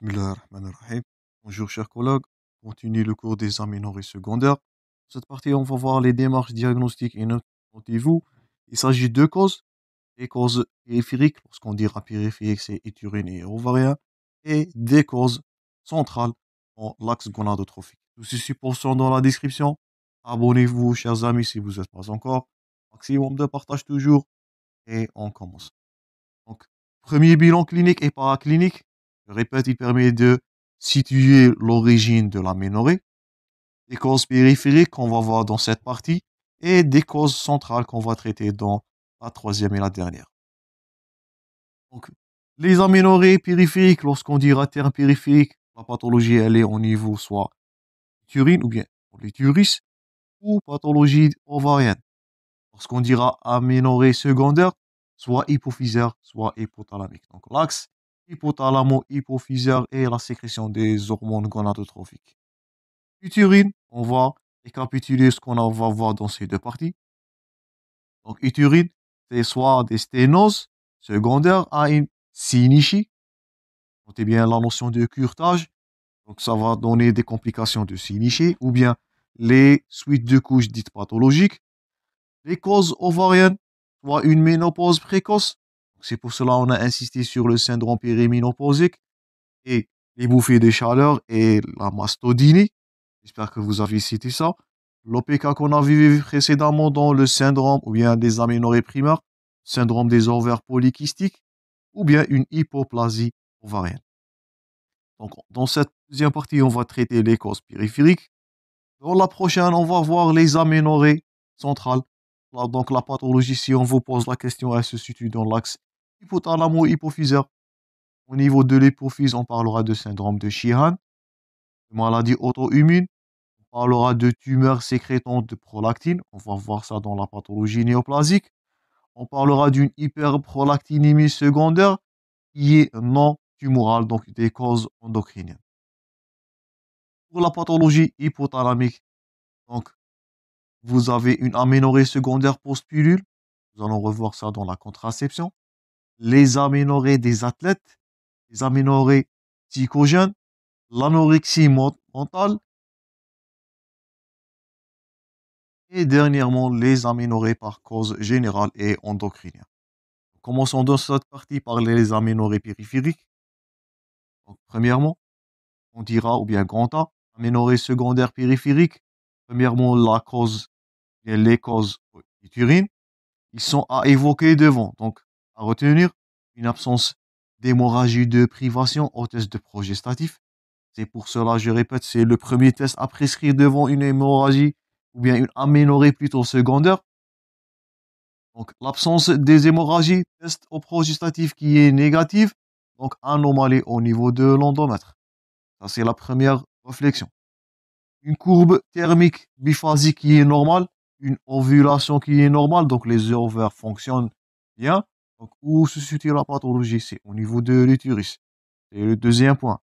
Bismillahirrahmanirrahim. Bonjour chers collègues, on continue le cours des aménorrhées secondaires. Dans cette partie, on va voir les démarches diagnostiques et notez-vous. Il s'agit de causes, des causes périphériques, lorsqu'on dira périphérique, c'est utérine et ovarien, et des causes centrales dans l'axe gonadotrophique. Tout ceci pour son dans la description. Abonnez-vous, chers amis, si vous n'êtes pas encore. Maximum de partage toujours, et on commence. Donc, premier bilan clinique et paraclinique. Je répète, il permet de situer l'origine de l'aménorrhée, des causes périphériques qu'on va voir dans cette partie et des causes centrales qu'on va traiter dans la troisième et la dernière. Donc, les aménorrhées périphériques, lorsqu'on dira terme périphérique, la pathologie elle est au niveau soit urine ou bien l'utérus ou pathologie ovarienne. Lorsqu'on dira aménorrhée secondaire, soit hypophysaire, soit hypothalamique. Donc l'axe hypothalamo-hypophysaire et la sécrétion des hormones gonadotrophiques. Utérine, on va récapituler ce qu'on va voir dans ces deux parties. Donc utérine, c'est soit des sténoses secondaires à une synéchie. Notez bien la notion de curetage. Donc ça va donner des complications de synéchie ou bien les suites de couches dites pathologiques. Les causes ovariennes, soit une ménopause précoce. C'est pour cela qu'on a insisté sur le syndrome périménopausique et les bouffées de chaleur et la mastodynie. J'espère que vous avez cité ça. L'OPK qu'on a vu précédemment dans le syndrome ou bien des aménorrhées primaires, syndrome des ovaires polykystiques ou bien une hypoplasie ovarienne. Donc, dans cette deuxième partie, on va traiter les causes périphériques. Dans la prochaine, on va voir les aménorrhées centrales. Donc, la pathologie, si on vous pose la question, elle se situe dans l'axe hypothalamo-hypophysaire. Au niveau de l'hypophyse, on parlera de syndrome de Sheehan, maladie auto-immune. On parlera de tumeurs sécrétantes de prolactine. On va voir ça dans la pathologie néoplasique. On parlera d'une hyperprolactinémie secondaire qui est non tumorale, donc des causes endocriniennes. Pour la pathologie hypothalamique, donc, vous avez une aménorrhée secondaire post-pilule. Nous allons revoir ça dans la contraception. Les aménorrhées des athlètes, les aménorrhées psychogènes, l'anorexie mentale et dernièrement les aménorrhées par cause générale et endocrinienne. Commençons dans cette partie par les aménorrhées périphériques. Donc, premièrement, on dira ou bien grand A, aménorrhée secondaire périphérique. Premièrement, les causes utérines, ils sont à évoquer devant. Donc, à retenir, une absence d'hémorragie de privation au test de progestatif. C'est pour cela, je répète, c'est le premier test à prescrire devant une hémorragie ou bien une aménorrhée plutôt secondaire. Donc, l'absence des hémorragies, test au progestatif qui est négatif, donc anomalie au niveau de l'endomètre. Ça, c'est la première réflexion. Une courbe thermique biphasique qui est normale, une ovulation qui est normale, donc les ovaires fonctionnent bien. Donc, où se situe la pathologie? C'est au niveau de l'utérus. C'est le deuxième point.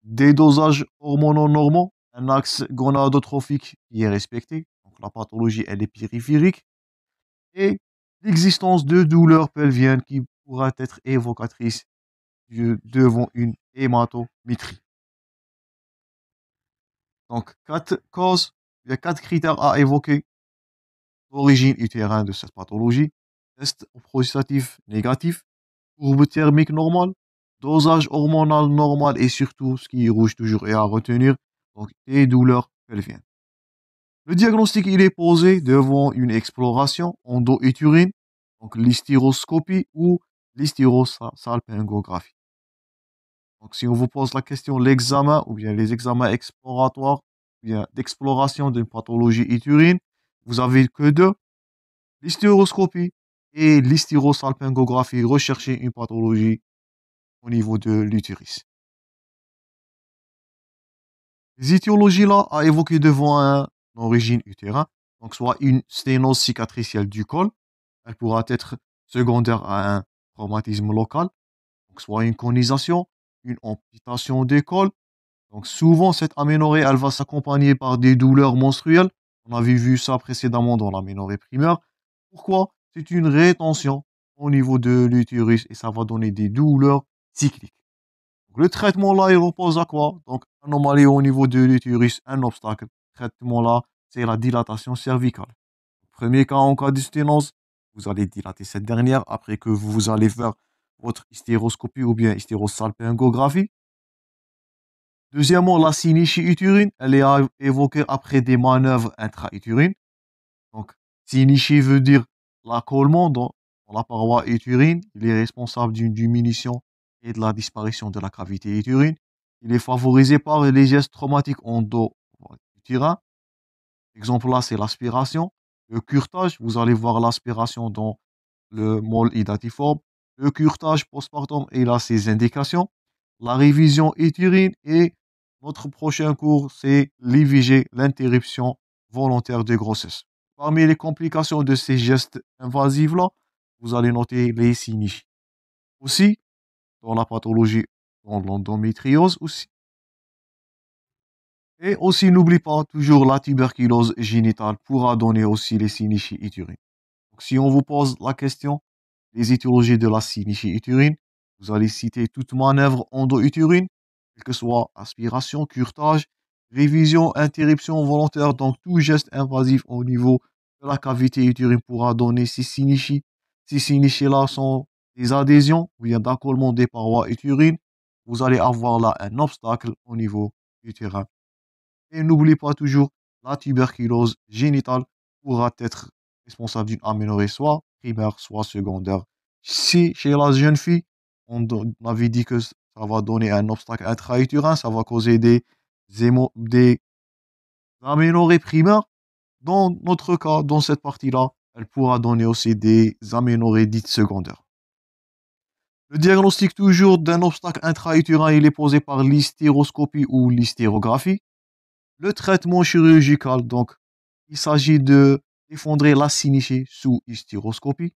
Des dosages hormonaux normaux, un axe gonadotrophique qui est respecté. Donc, la pathologie, elle est périphérique. Et l'existence de douleurs pelviennes qui pourraient être évocatrices devant une hématométrie. Donc, quatre causes, il y a quatre critères à évoquer. Origine utérine de cette pathologie, test progestatif négatif, courbe thermique normale, dosage hormonal normal et surtout, ce qui est rouge toujours et à retenir, donc des douleurs pelviennes. Le diagnostic, il est posé devant une exploration endo-utérine, donc l'hystéroscopie ou l'hysterosalpingographie. Donc, si on vous pose la question, l'examen ou bien les examens exploratoires, ou bien d'exploration d'une pathologie utérine, vous avez que deux, l'hystéroscopie et l'hysterosalpingographie, rechercher une pathologie au niveau de l'utérus. Les étiologies là à évoquer devant un origine utérin, donc soit une sténose cicatricielle du col, elle pourra être secondaire à un traumatisme local, donc soit une conisation, une amputation des cols. Donc souvent cette aménorrhée, elle va s'accompagner par des douleurs menstruelles. On avait vu ça précédemment dans l'aménorrhée primaire. Pourquoi? C'est une rétention au niveau de l'utérus et ça va donner des douleurs cycliques. Le traitement là, il repose à quoi? Donc, anomalie au niveau de l'utérus, un obstacle. Traitement là, c'est la dilatation cervicale. Premier cas, en cas de sténose, vous allez dilater cette dernière après que vous allez faire votre hystéroscopie ou bien hystérosalpingographie. Deuxièmement, la synéchie utérine, elle est évoquée après des manœuvres intra-utérines. Donc, synéchie veut dire l'accolement dans la paroi utérine. Il est responsable d'une diminution et de la disparition de la cavité utérine. Il est favorisé par les gestes traumatiques endo-utérins. Exemple là, c'est l'aspiration. Le curetage, vous allez voir l'aspiration dans le môle idatiforme. Le curetage postpartum, il a ses indications. La révision utérine et notre prochain cours, c'est l'IVG, l'interruption volontaire de grossesse. Parmi les complications de ces gestes invasifs-là, vous allez noter les synéchies. Aussi, dans la pathologie, dans l'endométriose aussi. Et aussi, n'oublie pas, toujours la tuberculose génitale pourra donner aussi les synéchies utérines. Donc, si on vous pose la question, les étiologies de la synéchie utérine, vous allez citer toute manœuvre endo-utérine, quelle que soit aspiration, curetage, révision, interruption volontaire, donc tout geste invasif au niveau de la cavité utérine pourra donner ces synéchies. Ces synéchies-là sont des adhésions ou bien d'accollement des parois utérines. Vous allez avoir là un obstacle au niveau utérin. Et n'oublie pas toujours, la tuberculose génitale pourra être responsable d'une aménorrhée soit primaire, soit secondaire. Si chez la jeune fille, on avait dit que ça va donner un obstacle intra-utérin, ça va causer des aménorrhées primaires. Dans notre cas, dans cette partie-là, elle pourra donner aussi des aménorrhées dites secondaires. Le diagnostic toujours d'un obstacle intra-utérin, il est posé par l'hystéroscopie ou l'hystérographie. Le traitement chirurgical, donc, il s'agit de effondrer la synéchie sous hystéroscopie.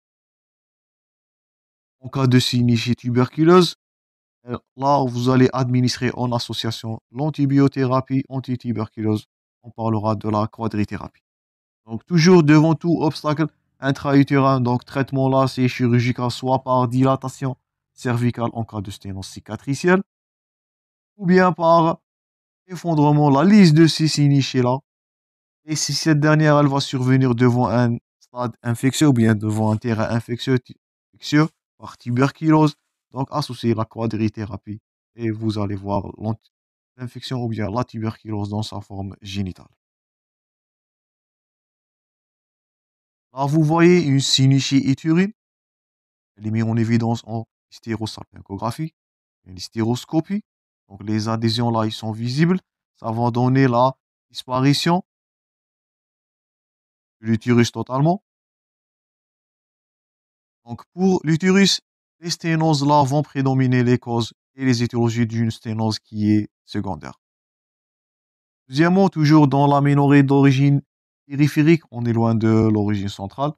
En cas de synéchie tuberculeuse, là, vous allez administrer en association l'antibiothérapie antituberculose. On parlera de la quadrithérapie. Donc, toujours devant tout obstacle intra-utérin, donc traitement là, c'est chirurgical, soit par dilatation cervicale en cas de sténose cicatricielle, ou bien par effondrement, la liste de ces synéchies là. Et si cette dernière, elle va survenir devant un stade infectieux ou bien devant un terrain infectieux par tuberculose, donc associez la quadrithérapie et vous allez voir l'infection ou bien la tuberculose dans sa forme génitale. Là, vous voyez une synéchie utérine, elle est mise en évidence en hystérosalpingographie, une hystéroscopie. Donc les adhésions là, ils sont visibles. Ça va donner la disparition de l'utérus totalement. Donc, pour l'utérus, les sténoses là vont prédominer les causes et les étiologies d'une sténose qui est secondaire. Deuxièmement, toujours dans l'aménorrhée d'origine périphérique, on est loin de l'origine centrale.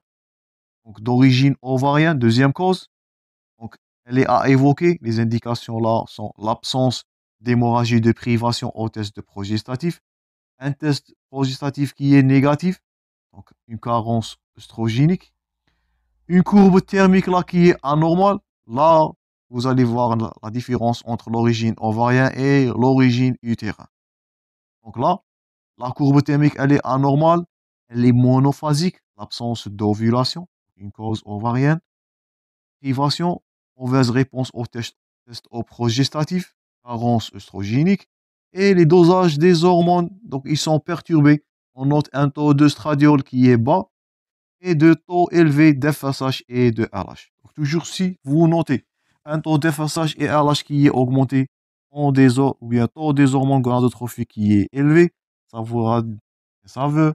Donc, d'origine ovarienne, deuxième cause. Donc, elle est à évoquer. Les indications là sont l'absence d'hémorragie de privation au test de progestatif, un test progestatif qui est négatif, donc une carence œstrogénique. Une courbe thermique là qui est anormale, là, vous allez voir la différence entre l'origine ovarienne et l'origine utérine. Donc là, la courbe thermique, elle est anormale, elle est monophasique, l'absence d'ovulation, une cause ovarienne, privation, mauvaise réponse test au progestatif, carence œstrogénique, et les dosages des hormones, donc ils sont perturbés. On note un taux de stradiol qui est bas, et de taux élevés d'FSH et de LH. Donc, toujours si vous notez un taux d'FSH et LH qui est augmenté ou bien taux des hormones gonadotrophiques qui est élevé, ça veut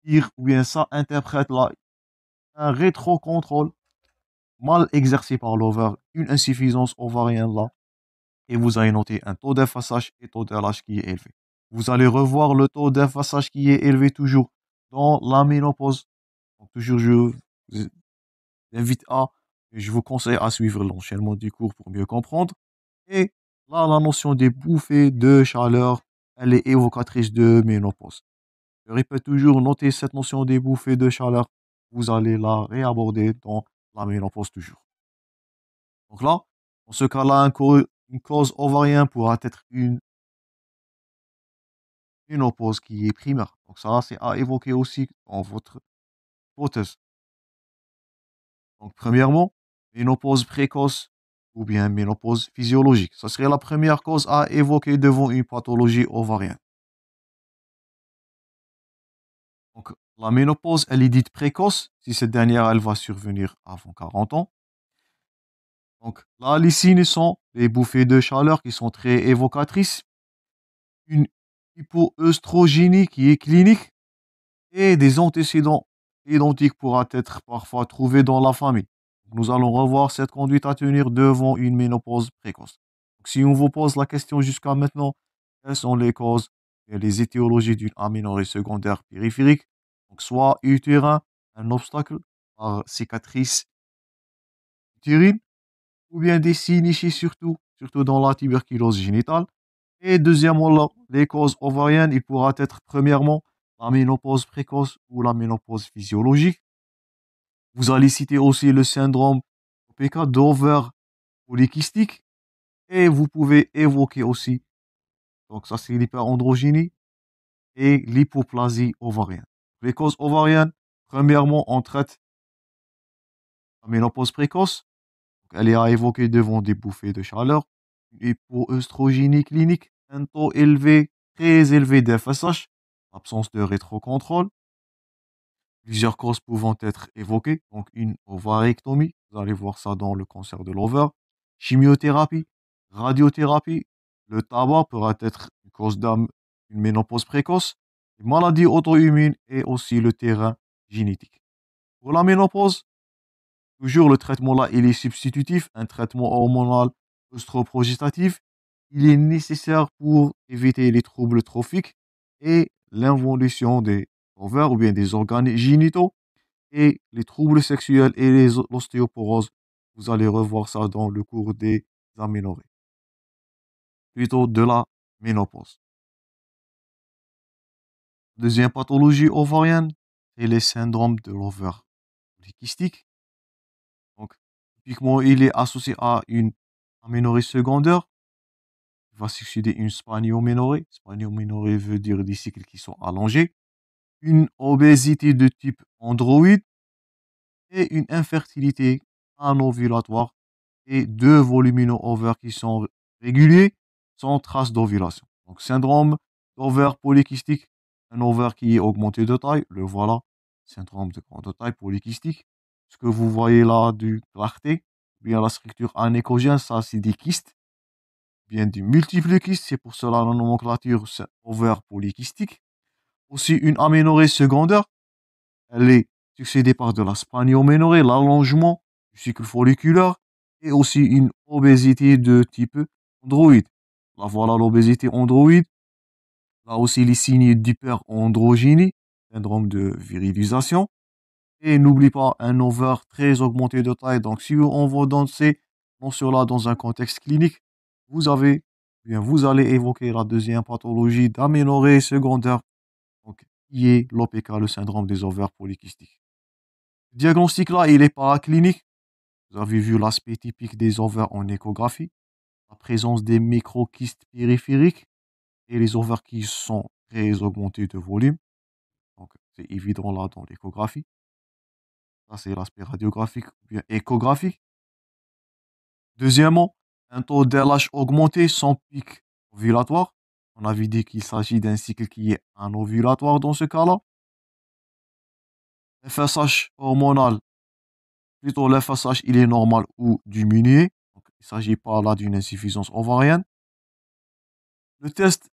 dire ou bien ça interprète là un rétrocontrôle mal exercé par l'ovaire, une insuffisance ovarienne là, et vous allez noter un taux d'FSH et taux de LH qui est élevé. Vous allez revoir le taux d'FSH qui est élevé toujours dans la ménopause. Donc, toujours, je vous invite je vous conseille à suivre l'enchaînement du cours pour mieux comprendre. Et là, la notion des bouffées de chaleur, elle est évocatrice de ménopause. Je répète toujours, notez cette notion des bouffées de chaleur. Vous allez la réaborder dans la ménopause toujours. Donc là, dans ce cas-là, une une cause ovarienne pourra être une ménopause qui est primaire. Donc ça, c'est à évoquer aussi dans votre hypothèse. Donc premièrement, ménopause précoce ou bien ménopause physiologique. Ça serait la première cause à évoquer devant une pathologie ovarienne. Donc la ménopause, elle est dite précoce si cette dernière, elle va survenir avant 40 ans. Donc là, les signes sont les bouffées de chaleur qui sont très évocatrices, une hypoœstrogénie qui est clinique et des antécédents identiques pourraient être parfois trouvés dans la famille. Nous allons revoir cette conduite à tenir devant une ménopause précoce. Donc, si on vous pose la question jusqu'à maintenant, quelles sont les causes et les étiologies d'une aménorrhée secondaire périphérique? Donc, soit utérin, un obstacle par cicatrice utérine, ou bien des signes ici surtout dans la tuberculose génitale. Et deuxièmement, les causes ovariennes, il pourra être premièrement la ménopause précoce ou la ménopause physiologique. Vous allez citer aussi le syndrome OPK d'ovaire polykystique et vous pouvez évoquer aussi, donc ça c'est l'hyperandrogynie et l'hypoplasie ovarienne. Les causes ovariennes, premièrement, on traite la ménopause précoce. Elle est à évoquer devant des bouffées de chaleur, une hypoœstrogénie clinique, un taux élevé, très élevé d'FSH, absence de rétrocontrôle, plusieurs causes pouvant être évoquées, donc une ovarectomie, vous allez voir ça dans le cancer de l'ovaire, chimiothérapie, radiothérapie, le tabac pourra être une cause d'une ménopause précoce, une maladie auto-immune et aussi le terrain génétique. Pour la ménopause, toujours le traitement là, il est substitutif, un traitement hormonal œstroprogestatif. Il est nécessaire pour éviter les troubles trophiques et l'involution des ovaires ou bien des organes génitaux et les troubles sexuels et l'ostéoporose. Vous allez revoir ça dans le cours des aménorrhées, plutôt de la ménopause. Deuxième pathologie ovarienne, c'est les syndromes de l'ovaire polykystique. Donc, typiquement, il est associé à une aménorrhée secondaire. Il va succéder une spanioménorrhée. Spanioménorrhée veut dire des cycles qui sont allongés. Une obésité de type androïde et une infertilité anovulatoire et deux volumino-ovaires qui sont réguliers sans trace d'ovulation. Donc, syndrome d'ovaire polykystique, un ovaire qui est augmenté de taille, le voilà, syndrome de grande taille polykystique. Ce que vous voyez là du clarté, bien la structure anécogène, ça c'est des kystes, bien du multiple kystes, c'est pour cela la nomenclature c'est ovaire polykystique. Aussi une aménorrhée secondaire, elle est succédée par de la spanioménorrhée, l'allongement du cycle folliculaire, et aussi une obésité de type androïde. Là voilà l'obésité androïde. Là aussi les signes d'hyperandrogénie, syndrome de virilisation. Et n'oublie pas un ovaire très augmenté de taille. Donc si on va dans ces mentions-là dans un contexte clinique, vous avez, bien, vous allez évoquer la deuxième pathologie d'aménorrhée secondaire, donc, qui est l'OPK, le syndrome des ovaires polykystiques. Le diagnostic là, il est paraclinique. Vous avez vu l'aspect typique des ovaires en échographie, la présence des microkystes périphériques et les ovaires qui sont très augmentés de volume. Donc, c'est évident là dans l'échographie. Ça, c'est l'aspect radiographique ou bien échographique. Deuxièmement, un taux d'LH augmenté sans pic ovulatoire. On avait dit qu'il s'agit d'un cycle qui est anovulatoire dans ce cas-là. FSH hormonal, plutôt l'FSH, il est normal ou diminué. Donc, il ne s'agit pas là d'une insuffisance ovarienne. Le test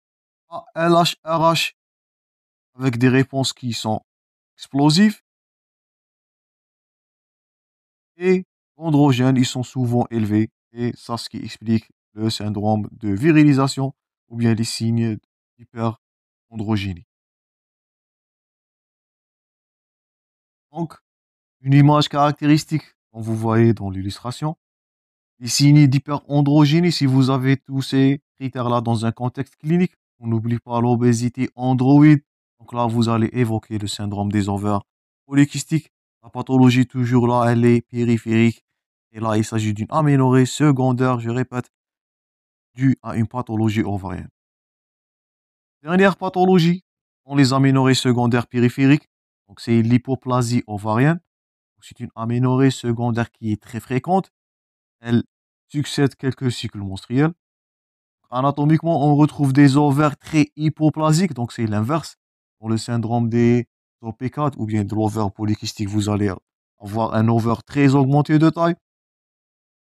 ALH-RH avec des réponses qui sont explosives et androgènes, ils sont souvent élevés. Et ça, ce qui explique le syndrome de virilisation ou bien les signes d'hyperandrogénie. Donc, une image caractéristique, comme vous voyez dans l'illustration, les signes d'hyperandrogénie, si vous avez tous ces critères-là dans un contexte clinique, on n'oublie pas l'obésité androïde. Donc là, vous allez évoquer le syndrome des ovaires polykystiques. La pathologie, toujours là, elle est périphérique. Et là, il s'agit d'une aménorrhée secondaire, je répète. due à une pathologie ovarienne. Dernière pathologie dans les aménorrhées secondaires périphériques, donc c'est l'hypoplasie ovarienne. C'est une aménorrhée secondaire qui est très fréquente. Elle succède quelques cycles menstruels. Anatomiquement, on retrouve des ovaires très hypoplasiques, donc c'est l'inverse. Dans le syndrome des OP4 ou bien de l'ovaire polykystique, vous allez avoir un ovaire très augmenté de taille.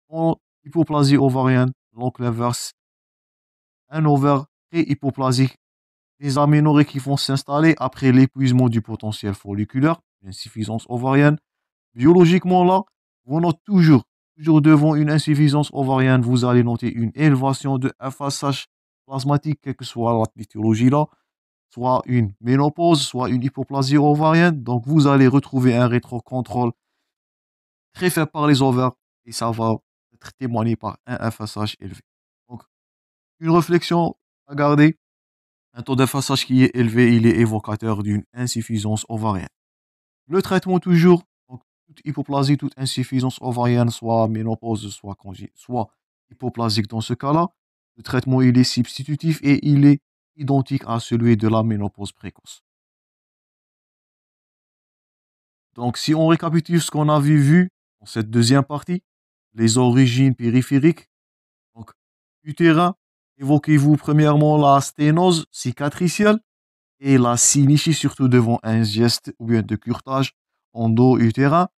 En hypoplasie ovarienne, donc l'inverse, un ovaire très hypoplasique. Les aménorrhées qui vont s'installer après l'épuisement du potentiel folliculaire, l'insuffisance ovarienne. Biologiquement, là, vous notez toujours devant une insuffisance ovarienne, vous allez noter une élévation de FSH plasmatique, quelle que soit la pathologie là, soit une ménopause, soit une hypoplasie ovarienne. Donc, vous allez retrouver un rétrocontrôle très fait par les ovaires et ça va être témoigné par un FSH élevé. Donc, une réflexion à garder, un taux de FSH qui est élevé, il est évocateur d'une insuffisance ovarienne. Le traitement toujours, donc toute hypoplasie, toute insuffisance ovarienne, soit ménopause, soit hypoplasique dans ce cas-là, le traitement il est substitutif et il est identique à celui de la ménopause précoce. Donc si on récapitule ce qu'on avait vu dans cette deuxième partie, les origines périphériques, donc utérin, évoquez-vous premièrement la sténose cicatricielle et la synichie, surtout devant un geste ou bien de curetage endo-utérin.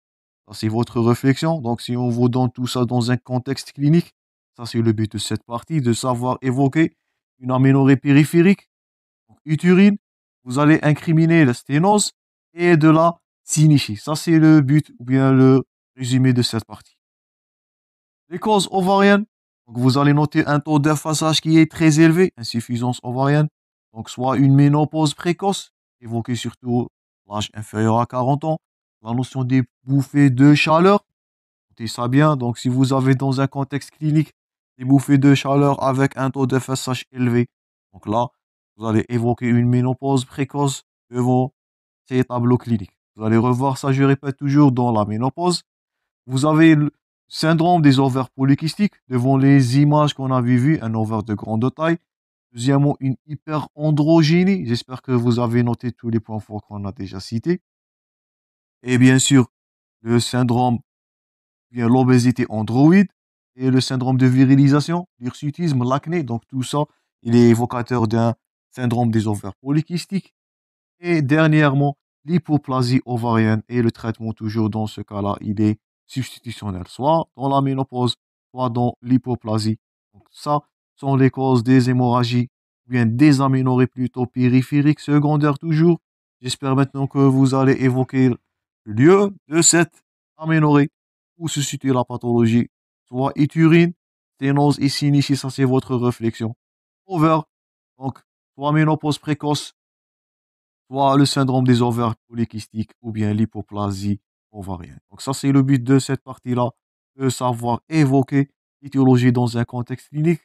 Ça, c'est votre réflexion. Donc, si on vous donne tout ça dans un contexte clinique, ça, c'est le but de cette partie, de savoir évoquer une aménorrhée périphérique, donc utérine. Vous allez incriminer la sténose et de la synichie. Ça, c'est le but ou bien le résumé de cette partie. Les causes ovariennes. Donc, vous allez noter un taux d'effacage qui est très élevé, insuffisance ovarienne. Donc, soit une ménopause précoce, évoquée surtout l'âge inférieur à 40 ans. La notion des bouffées de chaleur, notez ça bien. Donc, si vous avez dans un contexte clinique des bouffées de chaleur avec un taux d'FSH élevé, donc là, vous allez évoquer une ménopause précoce devant ces tableaux cliniques. Vous allez revoir ça, je répète toujours, dans la ménopause. Vous avez le syndrome des ovaires polykystiques devant les images qu'on avait vues, un ovaire de grande taille. Deuxièmement, une hyperandrogénie. J'espère que vous avez noté tous les points forts qu'on a déjà cités. Et bien sûr, le syndrome, bien l'obésité androïde et le syndrome de virilisation, l'hirsutisme, l'acné. Donc tout ça, il est évocateur d'un syndrome des ovaires polykystiques. Et dernièrement, l'hypoplasie ovarienne et le traitement toujours dans ce cas-là, il est substitutionnel, soit dans la ménopause, soit dans l'hypoplasie. Donc ça sont les causes des hémorragies, ou bien des aménorrhées plutôt périphériques, secondaires toujours. J'espère maintenant que vous allez évoquer le lieu de cette aménorrhée, où se situe la pathologie, soit utérine, sténose et synichie, ça c'est votre réflexion. Ovaire, donc soit ménopause précoce, soit le syndrome des ovaires polykystiques ou bien l'hypoplasie ovarienne. Donc ça, c'est le but de cette partie-là, de savoir évoquer l'étiologie dans un contexte clinique.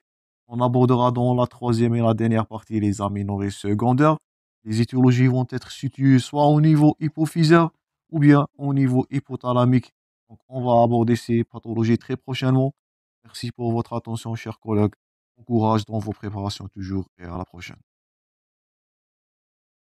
On abordera dans la troisième et la dernière partie les aménorrhées secondaires. Les étiologies vont être situées soit au niveau hypophysaire ou bien au niveau hypothalamique. Donc on va aborder ces pathologies très prochainement. Merci pour votre attention, chers collègues. Bon courage dans vos préparations toujours et à la prochaine.